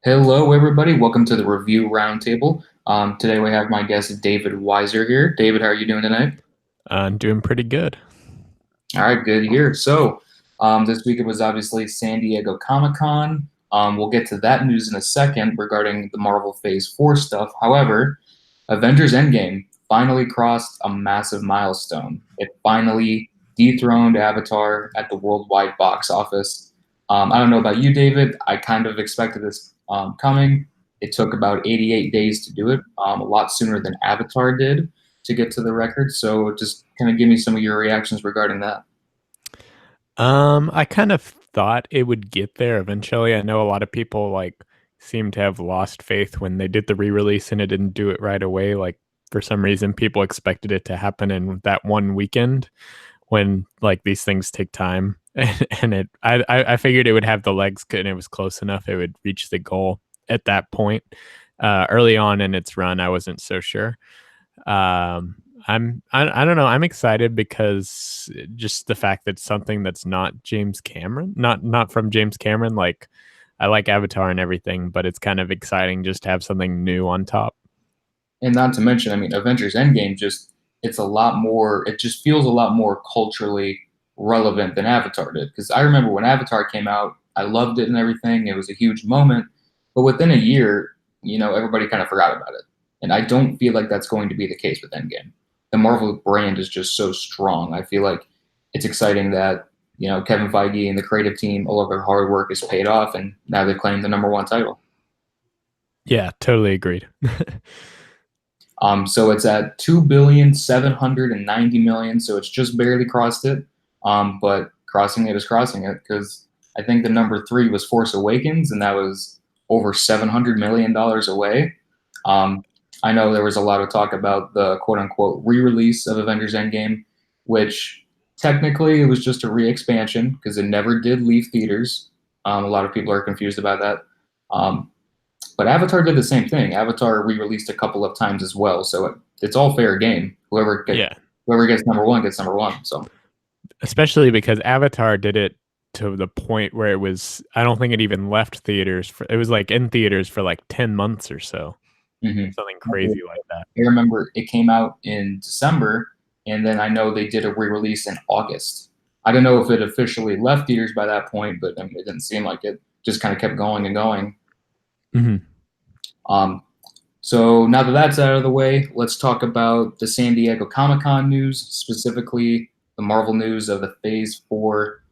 Hello, everybody. Welcome to the Review Roundtable. Today we have my guest David Weiser here. David, how are you doing tonight? I'm doing pretty good. All right, good to hear. This week it was obviously San Diego Comic-Con. We'll get to that news in a second regarding the Marvel Phase 4 stuff. However, Avengers Endgame finally crossed a massive milestone. It finally dethroned Avatar at the worldwide box office. I don't know about you, David. I kind of expected this coming. It took about 88 days to do it, a lot sooner than Avatar did to get to the record. So just kind of give me some of your reactions regarding that. I kind of thought it would get there eventually. I know a lot of people seem to have lost faith when they did the re-release and it didn't do it right away. Like for some reason people expected it to happen in that one weekend when like these things take time. And I figured it would have the legs and it was close enough it would reach the goal at that point. Early on in its run, I wasn't so sure. I don't know. I'm excited because just the fact that something that's not James Cameron, not from James Cameron, like I like Avatar and everything, but it's kind of exciting just to have something new on top. And not to mention, I mean, Avengers Endgame it's a lot more, it just feels a lot more culturally relevant than Avatar did. Because I remember when Avatar came out, I loved it and everything. It was a huge moment. But within a year, everybody kind of forgot about it. And I don't feel like that's going to be the case with Endgame. The Marvel brand is just so strong. I feel like it's exciting that, Kevin Feige and the creative team, all of their hard work is paid off, and now they've claimed the number one title. Yeah, totally agreed. So it's at 2,790,000,000. So it's just barely crossed it. But crossing it is crossing it because I think the number three was Force Awakens, and that was over $700 million away. Um, I know there was a lot of talk about the quote unquote re-release of Avengers Endgame, which technically it was just a re-expansion because it never did leave theaters. A lot of people are confused about that. Um, but Avatar did the same thing. Avatar re-released a couple of times as well, so it's all fair game. Yeah, Whoever gets number one gets number one. So especially because Avatar did it to the point where it was. I don't think it even left theaters. It was like in theaters for like 10 months or so, mhm. something crazy like that. I remember it came out in December, and then I know they did a re-release in August. I don't know if it officially left theaters by that point, but I mean, it didn't seem like it. Just kind of kept going and going. Hmm. Um, So now that that's out of the way, let's talk about the San Diego Comic-Con news, specifically the Marvel news of the Phase 4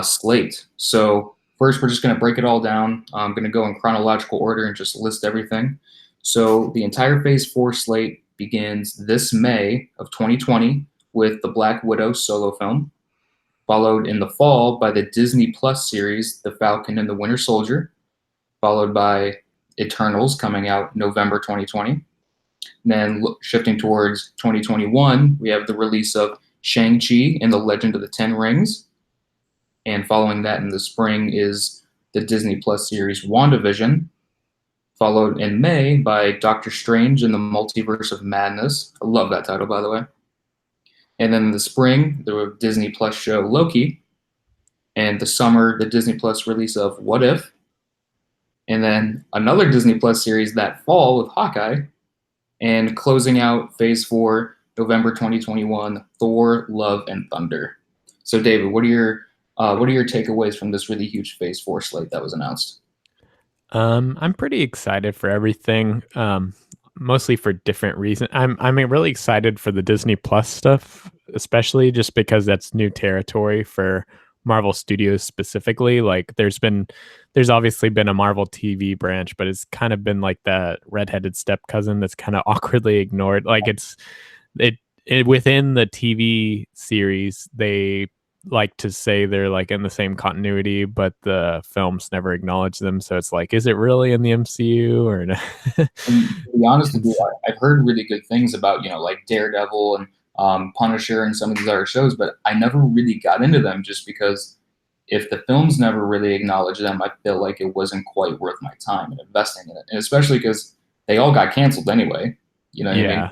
slate. So first, we're just going to break it all down. I'm going to go in chronological order and just list everything. So the entire Phase 4 slate begins this May of 2020 with the Black Widow solo film, followed in the fall by the Disney Plus series, The Falcon and the Winter Soldier, followed by Eternals coming out November 2020. Then shifting towards 2021, we have the release of Shang-Chi and the Legend of the Ten Rings. And following that in the spring is the Disney Plus series WandaVision, followed in May by Doctor Strange and the Multiverse of Madness. I love that title, by the way. And then in the spring, the Disney Plus show Loki. And the summer, the Disney Plus release of What If. And then another Disney Plus series that fall with Hawkeye. And closing out Phase 4, November 2021, Thor: Love and Thunder. So, David, what are your takeaways from this really huge Phase 4 slate that was announced? I'm pretty excited for everything. Mostly for different reasons. I'm really excited for the Disney Plus stuff, especially just because that's new territory for Marvel Studios specifically. Like there's obviously been a Marvel TV branch, but it's kind of been like that redheaded step cousin that's kind of awkwardly ignored. Like it within the TV series, they like to say they're like in the same continuity, but the films never acknowledge them. So it's like, is it really in the MCU or no? And to be honest with you, It's I've heard really good things about like Daredevil and Punisher and some of these other shows, but I never really got into them just because if the films never really acknowledge them, I feel like it wasn't quite worth my time and investing in it, and especially because they all got canceled anyway. You know what I mean? yeah.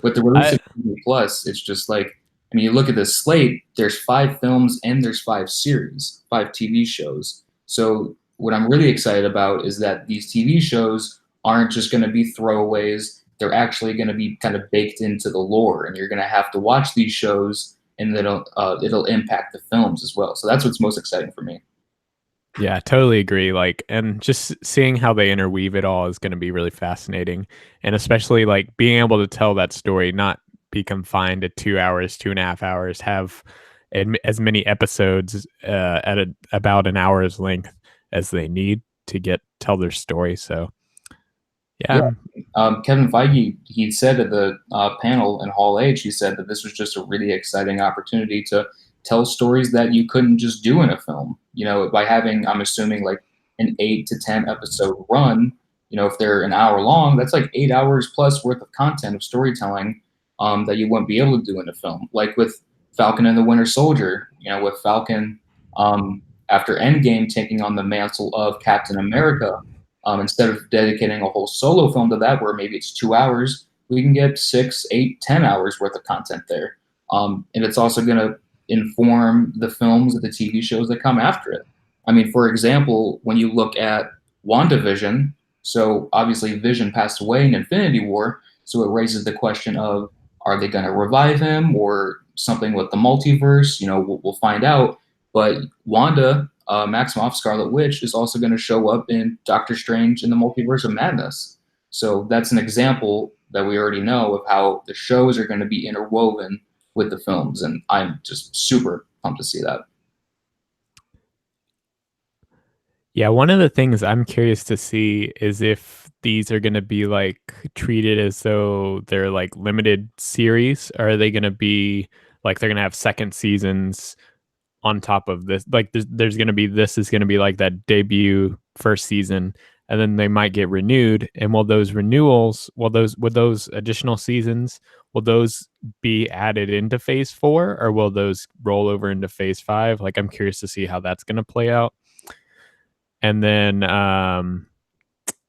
With the release I of Disney Plus, it's just like, I mean, you look at this slate, there's five films and there's five series, five TV shows. So what I'm really excited about is that these TV shows aren't just going to be throwaways. They're actually going to be kind of baked into the lore, and you're going to have to watch these shows, and it'll impact the films as well. So that's what's most exciting for me. Yeah, totally agree. Like, and just seeing how they interweave it all is going to be really fascinating. And especially like being able to tell that story, not be confined to 2 hours, 2.5 hours, have as many episodes at about an hour's length as they need to get tell their story. So, yeah, Yeah, Kevin Feige, he said at the panel in Hall H, he said that this was just a really exciting opportunity to tell stories that you couldn't just do in a film. You know, by having, I'm assuming, like an 8 to 10 episode run. You know, if they're an hour long, that's like 8 hours plus worth of content of storytelling that you wouldn't be able to do in a film. Like with Falcon and the Winter Soldier, you know, with Falcon after Endgame taking on the mantle of Captain America, instead of dedicating a whole solo film to that, where maybe it's 2 hours, we can get 6, 8, 10 hours worth of content there. And it's also going to inform the films and the TV shows that come after it. I mean, for example, when you look at WandaVision, so obviously Vision passed away in Infinity War, so it raises the question of, are they going to revive him or something with the multiverse? You know, we'll find out. But Wanda Maximoff, Scarlet Witch, is also going to show up in Doctor Strange in the Multiverse of Madness. So that's an example that we already know of how the shows are going to be interwoven with the films, and I'm just super pumped to see that. yeah. One of the things I'm curious to see is if these are going to be like treated as though they're like limited series, or are they going to be like they're going to have second seasons on top of this? Like there's going to be, this is going to be like that debut first season, and then they might get renewed. And will those renewals, will those, with those additional seasons, will those be added into phase 4, or will those roll over into phase 5? Like, I'm curious to see how that's going to play out. And then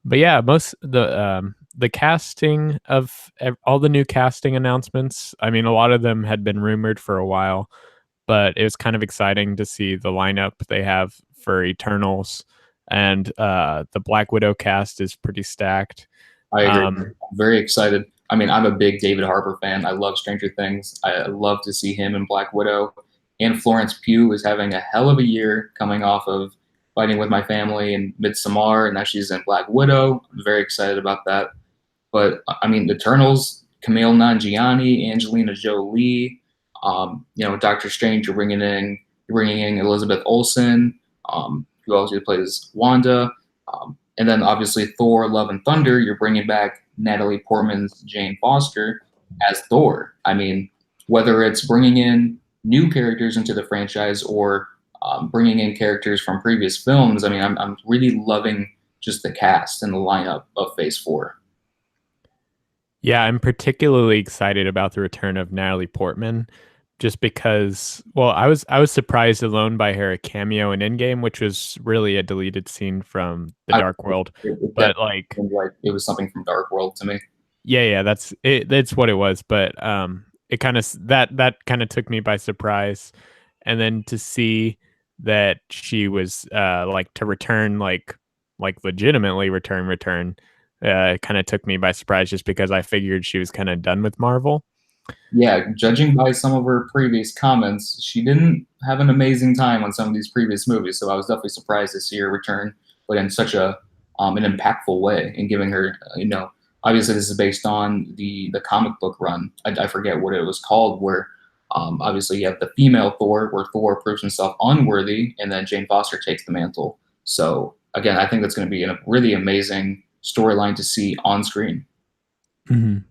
but yeah, most the casting of all the new casting announcements, I mean, a lot of them had been rumored for a while, but it was kind of exciting to see the lineup they have for Eternals. And the Black Widow cast is pretty stacked. I agree. Um, I'm very excited. I mean, I'm a big David Harbour fan. I love Stranger Things. I love to see him in Black Widow. And Florence Pugh is having a hell of a year coming off of Fighting with My Family and Midsommar, and now she's in Black Widow. I'm very excited about that. But I mean, Eternals, Camille Nanjiani, Angelina Jolie, you know, Doctor Strange. You're bringing in Elizabeth Olsen, who also plays Wanda, and then obviously Thor: Love and Thunder. You're bringing back Natalie Portman's Jane Foster as Thor. I mean, whether it's bringing in new characters into the franchise or bringing in characters from previous films, I mean, I'm really loving just the cast and the lineup of Phase 4. yeah, I'm particularly excited about the return of Natalie Portman, just because, well, I was surprised alone by her cameo in Endgame, which was really a deleted scene from the I, Dark World. it But definitely like, seemed like it was something from Dark World to me. yeah, yeah, that's it. That's what it was. But it kind of, that kind of took me by surprise, and then to see that she was like to return, like legitimately return, kind of took me by surprise, just because I figured she was kind of done with Marvel. Yeah, judging by some of her previous comments, she didn't have an amazing time on some of these previous movies. So I was definitely surprised to see her return, but in such a an impactful way, and giving her, you know, obviously this is based on the comic book run. I forget what it was called, where obviously you have the female Thor, where Thor proves himself unworthy, and then Jane Foster takes the mantle. So again, I think that's going to be a really amazing storyline to see on screen. Mhm.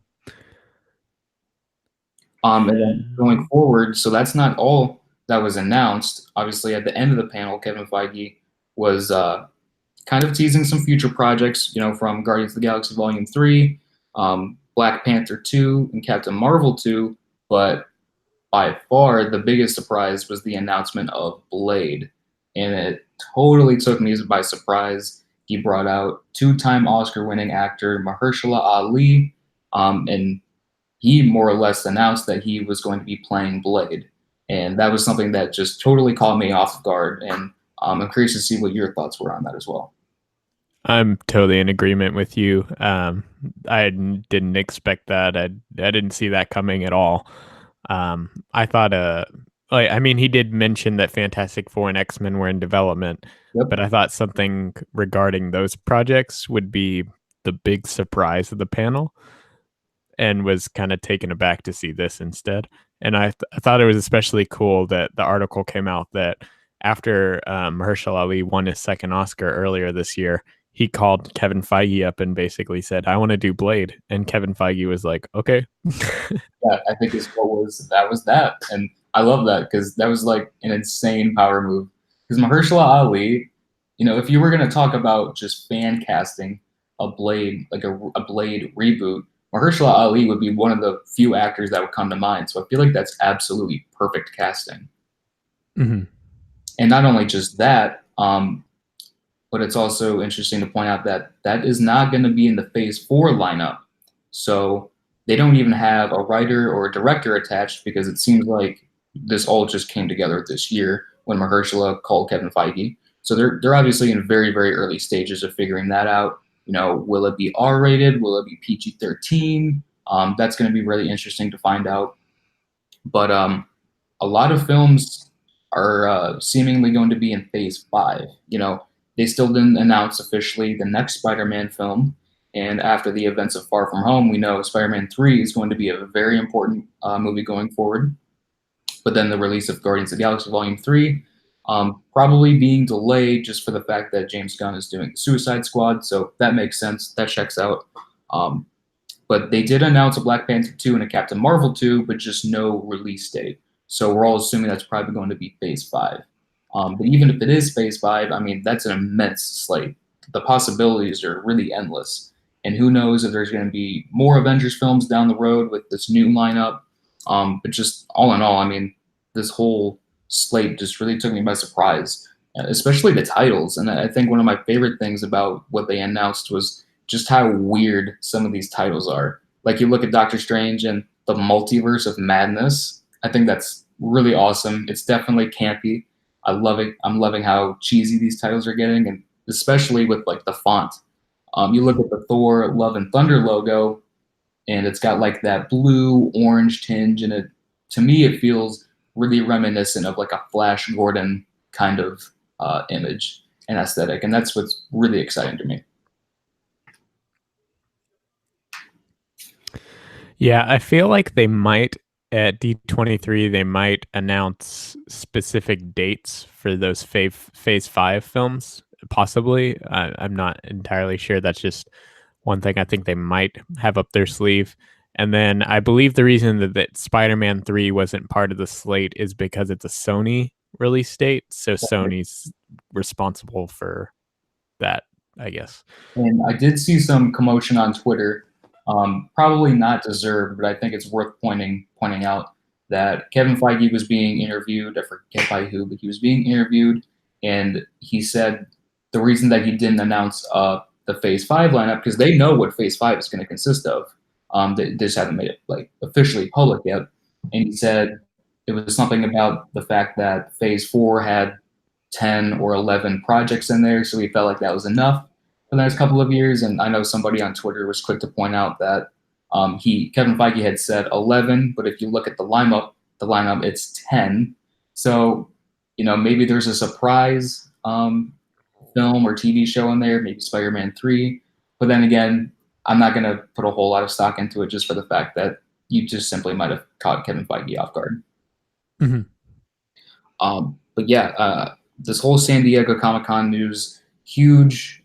And then going forward, so that's not all that was announced. Obviously, at the end of the panel, Kevin Feige was kind of teasing some future projects, you know, from Guardians of the Galaxy Volume 3, Black Panther 2, and Captain Marvel 2. But by far, the biggest surprise was the announcement of Blade. And it totally took me by surprise. He brought out two-time Oscar-winning actor Mahershala Ali, and he more or less announced that he was going to be playing Blade. And that was something that just totally caught me off guard. And I'm curious to see what your thoughts were on that as well. I'm totally in agreement with you. Didn't expect that. I didn't see that coming at all. I thought, like, I mean, he did mention that Fantastic Four and X Men were in development, but Yep. I thought something regarding those projects would be the big surprise of the panel, and was kind of taken aback to see this instead. And I thought it was especially cool that the article came out that after Mahershala Ali won his second Oscar earlier this year, he called Kevin Feige up and basically said, "I want to do Blade," and Kevin Feige was like, "Okay." That I think is what was that, and I love that because that was like an insane power move. Because Mahershala Ali, if you were gonna talk about just fan casting a Blade, like a Blade reboot, Mahershala Ali would be one of the few actors that would come to mind. So I feel like that's absolutely perfect casting. Mhm. And not only just that, but it's also interesting to point out that that is not going to be in the Phase 4 lineup. So they don't even have a writer or a director attached because it seems like this all just came together this year when Mahershala called Kevin Feige. So they're obviously in very, very early stages of figuring that out. Will it be R rated? Will it be PG-13? That's going to be really interesting to find out. But a lot of films are seemingly going to be in Phase 5. They still didn't announce officially the next Spider-Man film. And after the events of Far From Home, we know Spider-Man 3 is going to be a very important movie going forward. But then the release of Guardians of the Galaxy Volume 3 probably being delayed just for the fact that James Gunn is doing the Suicide Squad. So that makes sense. That checks out. Um, but they did announce a Black Panther 2 and a Captain Marvel 2, but just no release date. So we're all assuming that's probably going to be Phase 5. But even if it is Phase 5, I mean, that's an immense slate. The possibilities are really endless. And who knows if there's going to be more Avengers films down the road with this new lineup. But just all in all, I mean, this whole slate just really took me by surprise, especially the titles. And I think one of my favorite things about what they announced was just how weird some of these titles are. Like you look at Doctor Strange and the Multiverse of Madness. I think that's really awesome. It's definitely campy. I love it. I'm loving how cheesy these titles are getting, and especially with like the font. You look at the Thor Love and Thunder logo, and it's got like that blue orange tinge, and it to me it feels really reminiscent of like a Flash Gordon kind of image and aesthetic, and that's what's really exciting to me. Yeah, I feel like they might at D23 they might announce specific dates for those phase 5 films possibly. I'm not entirely sure. That's just one thing I think they might have up their sleeve. And then I believe the reason that Spider-Man 3 wasn't part of the slate is because it's a Sony release date, so Sony's responsible for that, I guess. And I did see some commotion on Twitter, probably not deserved, but I think it's worth pointing out that Kevin Feige was being interviewed. I forget by who, but he was being interviewed, and he said the reason that he didn't announce the Phase 5 lineup because they know what Phase 5 is going to consist of. They just haven't made it like officially public yet. And he said it was something about the fact that Phase 4 had 10 or 11 projects in there, so we felt like that was enough for the next couple of years. And I know somebody on Twitter was quick to point out that Kevin Feige had said 11, but if you look at the lineup it's 10. So maybe there's a surprise film or TV show in there, maybe Spider-Man 3. But then again, I'm not going to put a whole lot of stock into it just for the fact that you just simply might have caught Kevin Feige off guard. Mhm. But yeah, this whole San Diego Comic Con news, huge.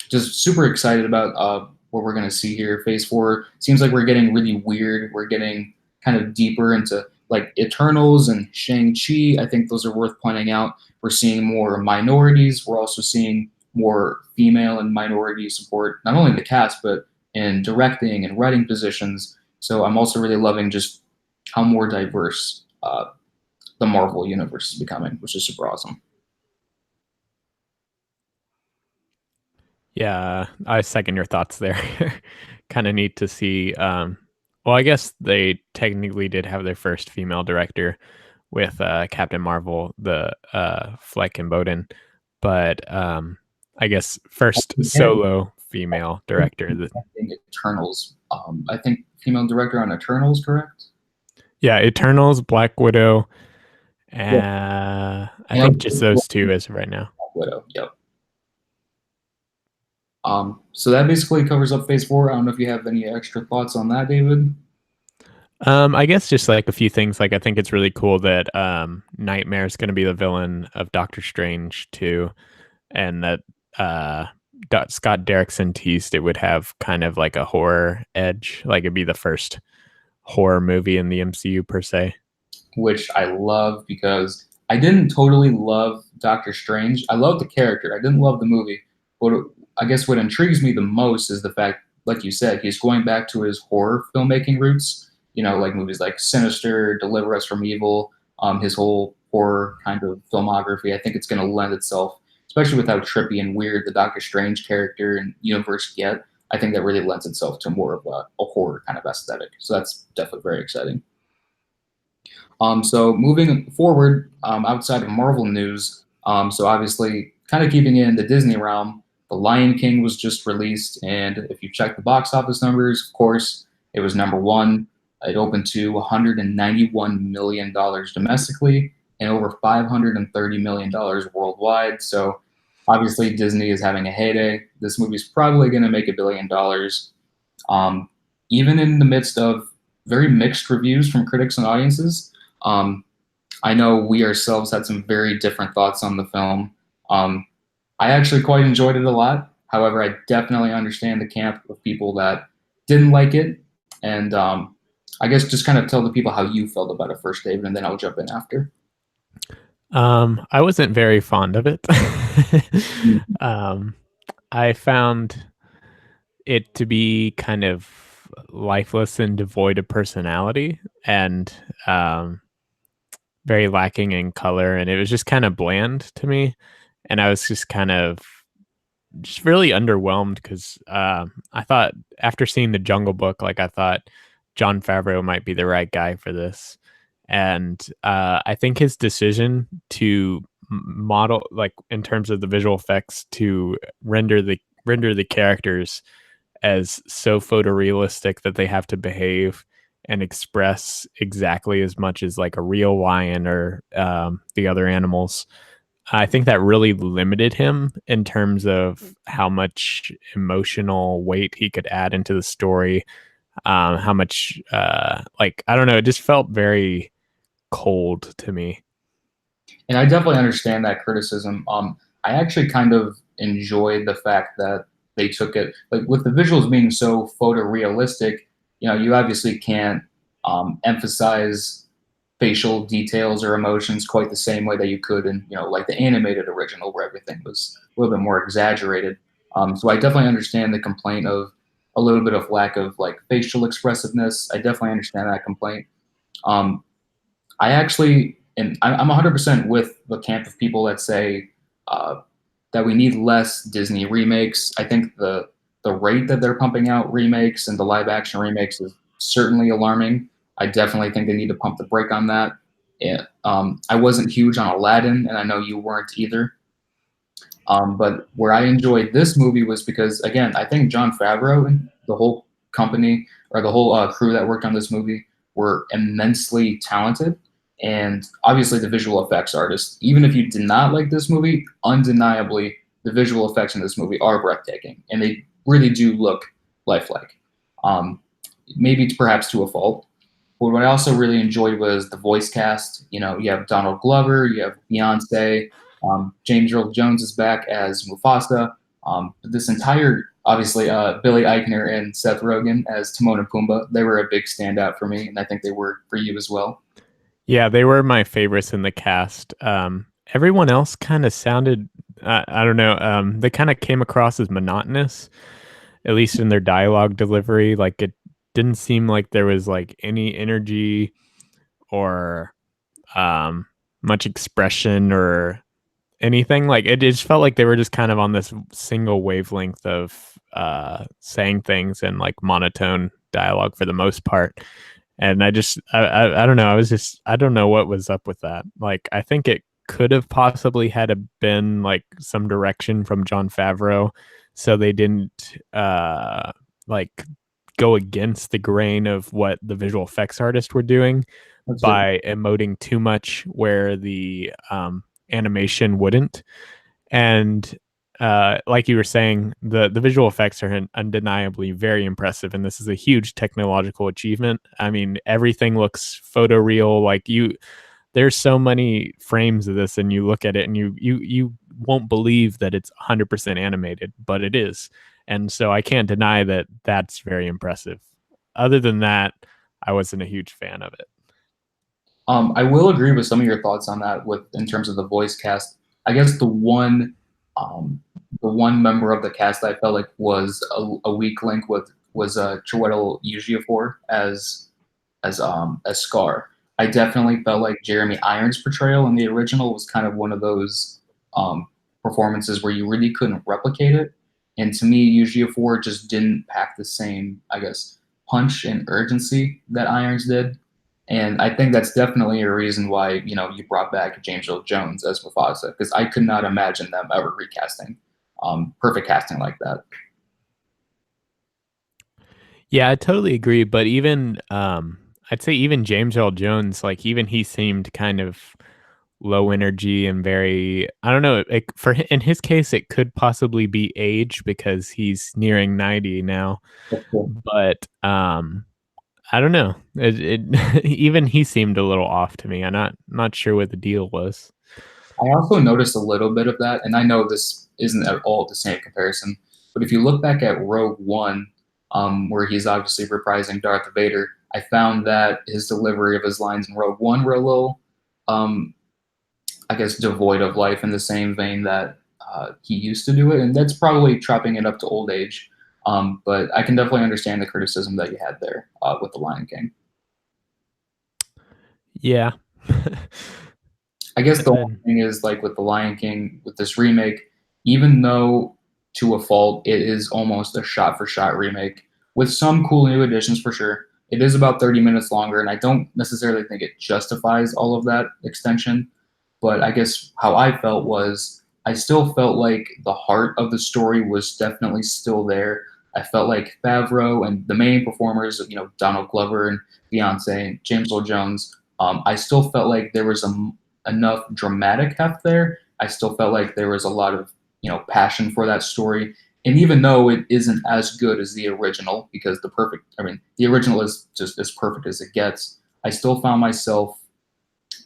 Just super excited about what we're going to see here. Phase 4 seems like we're getting really weird. We're getting kind of deeper into like Eternals and Shang-Chi. I think those are worth pointing out. We're seeing more minorities. We're also seeing more female and minority support, not only in the cast, but in directing and writing positions. So I'm also really loving just how more diverse the Marvel universe is becoming, which is super awesome. Yeah, I second your thoughts there. Kind of neat to see. Well, I guess they technically did have their first female director with Captain Marvel, the Fleck and Bowden. But I guess first Yeah, solo female director. Eternals. I think female director on Eternals, correct? Yeah, Eternals, Black Widow, Yeah. I You know, think just those two as of right now. Widow. Yep. So that basically covers up Phase 4. I don't know if you have any extra thoughts on that, David. I guess just like a few things. Like I think it's really cool that Nightmare is going to be the villain of Doctor Strange too, and that uh, Scott Derrickson teased it would have kind of like a horror edge. Like it'd be the first horror movie in the MCU per se. Which I love because I didn't totally love Doctor Strange. I love the character. I didn't love the movie. But I guess what intrigues me the most is the fact, like you said, he's going back to his horror filmmaking roots. You know, like movies like Sinister, Deliver Us from Evil, his whole horror kind of filmography. I think it's going to lend itself, especially with how trippy and weird the Doctor Strange character and universe get. I think that really lends itself to more of a horror kind of aesthetic. So that's definitely very exciting. So moving forward, outside of Marvel news, so obviously kind of keeping it in the Disney realm, The Lion King was just released, and if you check the box office numbers, of course, it was number one. It opened to $191 million domestically and over $530 million worldwide. So obviously Disney is having a heyday. This movie's probably going to make $1 billion, um, even in the midst of very mixed reviews from critics and audiences. Um, I know we ourselves had some very different thoughts on the film. Um, I actually quite enjoyed it a lot. However, I definitely understand the camp of people that didn't like it. And I guess just kind of tell the people how you felt about it first, David, and then I'll jump in after. I wasn't very fond of it. Mhm. um, I found it to be kind of lifeless and devoid of personality and very lacking in color. And it was just kind of bland to me. And I was just kind of just really underwhelmed because I thought after seeing the Jungle Book, like I thought John Favreau might be the right guy for this, and I think his decision to model, like in terms of the visual effects, to render the characters as so photorealistic that they have to behave and express exactly as much as like a real lion or the other animals. I think that really limited him in terms of how much emotional weight he could add into the story. How much, like, I don't know, it just felt very cold to me. And I definitely understand that criticism. I actually kind of enjoyed the fact that they took it like with the visuals being so photorealistic. You know, you obviously can't emphasize facial details or emotions quite the same way that you could in like the animated original where everything was a little bit more exaggerated. So I definitely understand the complaint of a little bit of lack of like facial expressiveness. I definitely understand that complaint. Um, I actually, and I'm 100% with the camp of people that say uh, that we need less Disney remakes. I think the rate that they're pumping out remakes and the live action remakes is certainly alarming. I definitely think they need to pump the brake on that. Yeah, I wasn't huge on Aladdin, and I know you weren't either. But where I enjoyed this movie was because, again, I think John Favreau and the whole company or the whole crew that worked on this movie were immensely talented. And obviously, the visual effects artists, even if you did not like this movie, undeniably, the visual effects in this movie are breathtaking. And they really do look lifelike. Um, Maybe it's perhaps to a fault. But what I also really enjoyed was the voice cast. You know, you have Donald Glover, you have Beyonce, James Earl Jones is back as Mufasa. This entire, obviously, Billy Eichner and Seth Rogen as Timon and Pumbaa, they were a big standout for me, and I think they were for you as well. Yeah, they were my favorites in the cast. Everyone else kind of sounded, I don't know, they kind of came across as monotonous, at least in their dialogue delivery. Like it didn't seem like there was like any energy or um, much expression or anything. Like it just felt like they were just kind of on this single wavelength of saying things and like monotone dialogue for the most part. And I don't know. I don't know what was up with that. Like, I think it could have possibly had been like some direction from John Favreau, so they didn't like go against the grain of what the visual effects artists were doing That's it. by emoting too much where the animation wouldn't. And like you were saying, the visual effects are undeniably very impressive, and this is a huge technological achievement. I mean, everything looks photoreal. Like there's so many frames of this, and you look at it, and you won't believe that it's 100% animated, but it is. And so I can't deny that that's very impressive. Other than that, I wasn't a huge fan of it. I will agree with some of your thoughts on that with in terms of the voice cast. I guess um, the one member of the cast I felt like was a weak link with was Chiwetel Ejiofor as Scar. I definitely felt like Jeremy Irons' portrayal in the original was kind of one of those um, performances where you really couldn't replicate it. And to me, Ejiofor just didn't pack the same, I guess, punch and urgency that Irons did. And I think that's definitely a reason why, you brought back James Earl Jones as Mufasa, because I could not imagine them ever recasting perfect casting like that. Yeah, I totally agree. But even I'd say even James Earl Jones, like even he seemed kind of low energy and very, I don't know, in his case it could possibly be age because he's nearing 90 now. That's cool. But I don't know. Even he seemed a little off to me. I'm not sure what the deal was. I also noticed a little bit of that, and I know this isn't at all the same comparison, but if you look back at Rogue One, where he's obviously reprising Darth Vader, I found that his delivery of his lines in Rogue One were a little, um, I guess, devoid of life in the same vein that he used to do it, and that's probably chopping it up to old age. But I can definitely understand the criticism that you had there with The Lion King. Yeah. I guess the And only thing is like with the Lion King with this remake, even though to a fault it is almost a shot for shot remake with some cool new additions for sure. It is about 30 minutes longer, and I don't necessarily think it justifies all of that extension. But I guess how I felt was I still felt like the heart of the story was definitely still there. I felt like Favreau and the main performers, Donald Glover and Beyonce and James Earl Jones. I still felt like there was enough dramatic heft there. I still felt like there was a lot of passion for that story. And even though it isn't as good as the original, because the original is just as perfect as it gets, I still found myself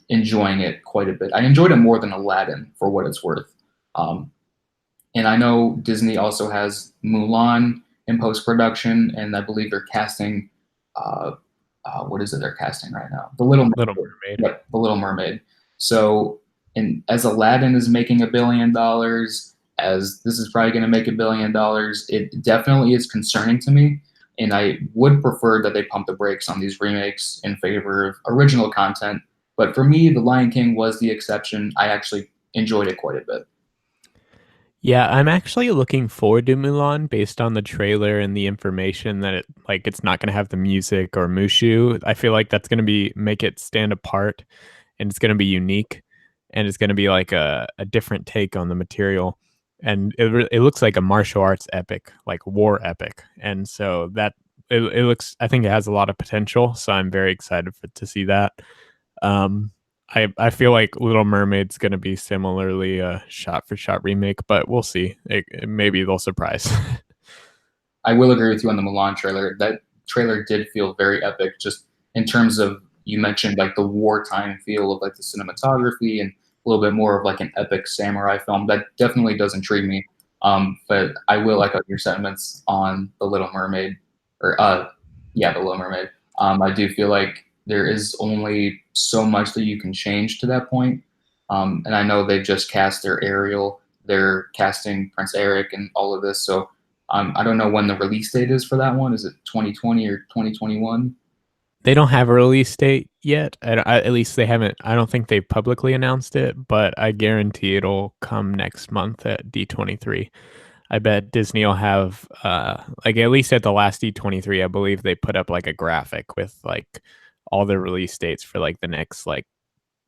enjoying it quite a bit. I enjoyed it more than Aladdin for what it's worth. Um, and I know Disney also has Mulan in post production, and I believe they're casting. Uh, what is it they're casting right now? The Little Little Mermaid. Mermaid. Yep, The Little Mermaid. So, and as Aladdin is making $1 billion, as this is probably going to make $1 billion, it definitely is concerning to me. And I would prefer that they pump the brakes on these remakes in favor of original content. But for me, The Lion King was the exception. I actually enjoyed it quite a bit. Yeah, I'm actually looking forward to Mulan based on the trailer and the information that it's not going to have the music or Mushu. I feel like that's going to be make it stand apart, and it's going to be unique, and it's going to be like a different take on the material. And it looks like a martial arts epic, like war epic. And so it looks, I think it has a lot of potential. So I'm very excited to see that. Um, I feel like Little Mermaid's gonna be similarly a shot for shot remake, but we'll see. Maybe they'll surprise. I will agree with you on the Mulan trailer. That trailer did feel very epic, just in terms of you mentioned like the wartime feel of like the cinematography and a little bit more of like an epic samurai film. That definitely does intrigue me. But I will echo your sentiments on the Little Mermaid, or yeah, the Little Mermaid. I do feel like there is only so much that you can change to that point. And I know they just cast their Ariel, they're casting Prince Eric, and all of this, so I don't know when the release date is for that one. Is it 2020 or 2021? They don't have a release date yet. At least they haven't. I don't think they've publicly announced it, but I guarantee it'll come next month at D23. I bet Disney will have like at least at the last D23, I believe they put up like a graphic with like all their release dates for like the next like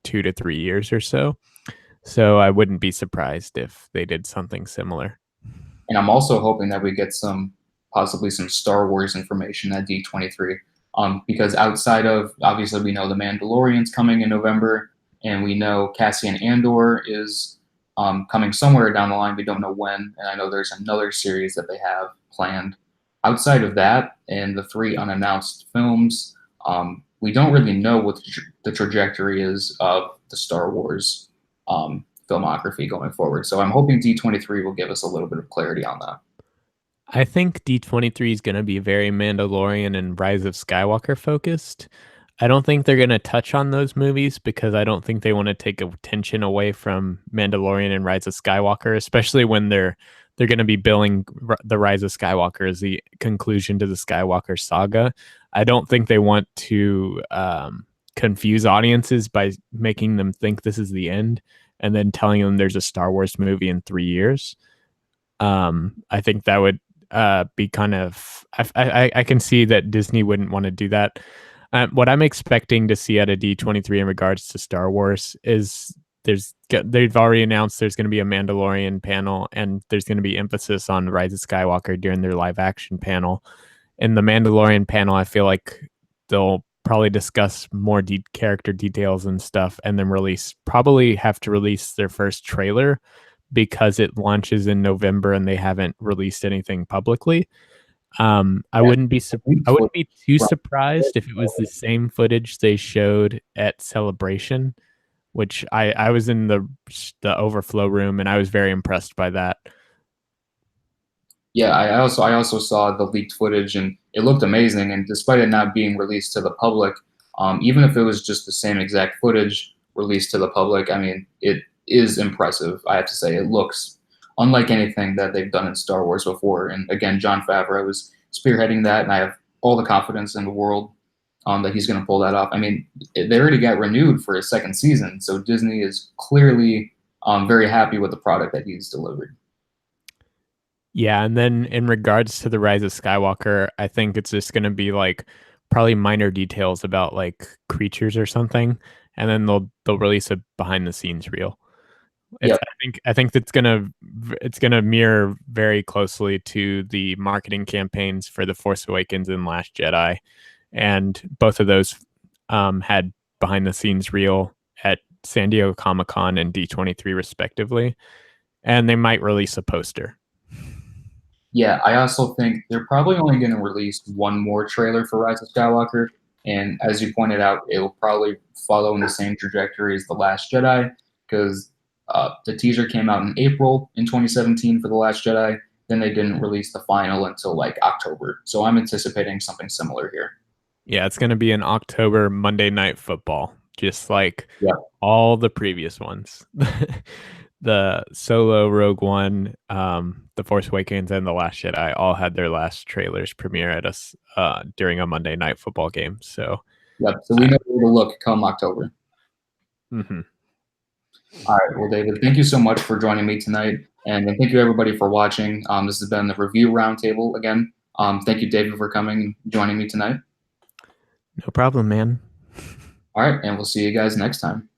2 to 3 years or so. So I wouldn't be surprised if they did something similar. And I'm also hoping that we get possibly some Star Wars information at D23. Because outside of, obviously, we know The Mandalorian's coming in November, and we know Cassian Andor is coming somewhere down the line. We don't know when. And I know there's another series that they have planned. Outside of that, and the three unannounced films, we don't really know what the trajectory is of the Star Wars filmography going forward. So I'm hoping D23 will give us a little bit of clarity on that. I think D23 is going to be very Mandalorian and Rise of Skywalker focused. I don't think they're going to touch on those movies because I don't think they want to take attention away from Mandalorian and Rise of Skywalker, especially when they're going to be billing the Rise of Skywalker as the conclusion to the Skywalker saga. I don't think they want to confuse audiences by making them think this is the end and then telling them there's a Star Wars movie in 3 years. I think that would be kind of I can see that Disney wouldn't want to do that. What I'm expecting to see at a D23 in regards to Star Wars is they've already announced there's going to be a Mandalorian panel and there's going to be emphasis on Rise of Skywalker during their live action panel. In the Mandalorian panel, I feel like they'll probably discuss more character details and stuff, and then probably have to release their first trailer because it launches in November and they haven't released anything publicly. I wouldn't be too surprised if it was the same footage they showed at Celebration, which I was in the overflow room and I was very impressed by that. Yeah, I also saw the leaked footage and it looked amazing. And despite it not being released to the public, even if it was just the same exact footage released to the public, I mean, it is impressive. I have to say, it looks unlike anything that they've done in Star Wars before. And again, Jon Favreau was spearheading that, and I have all the confidence in the world that he's going to pull that off. I mean, they already got renewed for a second season, so Disney is clearly very happy with the product that he's delivered. Yeah, and then in regards to the Rise of Skywalker, I think it's just going to be like probably minor details about like creatures or something, and then they'll release a behind the scenes reel. Yeah, I think it's gonna mirror very closely to the marketing campaigns for The Force Awakens and Last Jedi, and both of those had behind the scenes reel at San Diego Comic-Con and D23 respectively, and they might release a poster. yeah. I also think they're probably only going to release one more trailer for Rise of Skywalker, and as you pointed out, it will probably follow in the same trajectory as The Last Jedi, because the teaser came out in April in 2017 for The Last Jedi. Then they didn't release the final until like October. So I'm anticipating something similar here. Yeah, it's gonna be an October Monday Night Football, just like Yeah. all the previous ones. The Solo, Rogue One, The Force Awakens, and The Last Jedi all had their last trailers premiere at us during a Monday Night Football game. So, Yep. So we know where to look come October. mm-hmm. All right. Well, David, thank you so much for joining me tonight. And thank you, everybody, for watching. This has been the Review Roundtable again. Thank you, David, for coming and joining me tonight. No problem, man. All right. And we'll see you guys next time.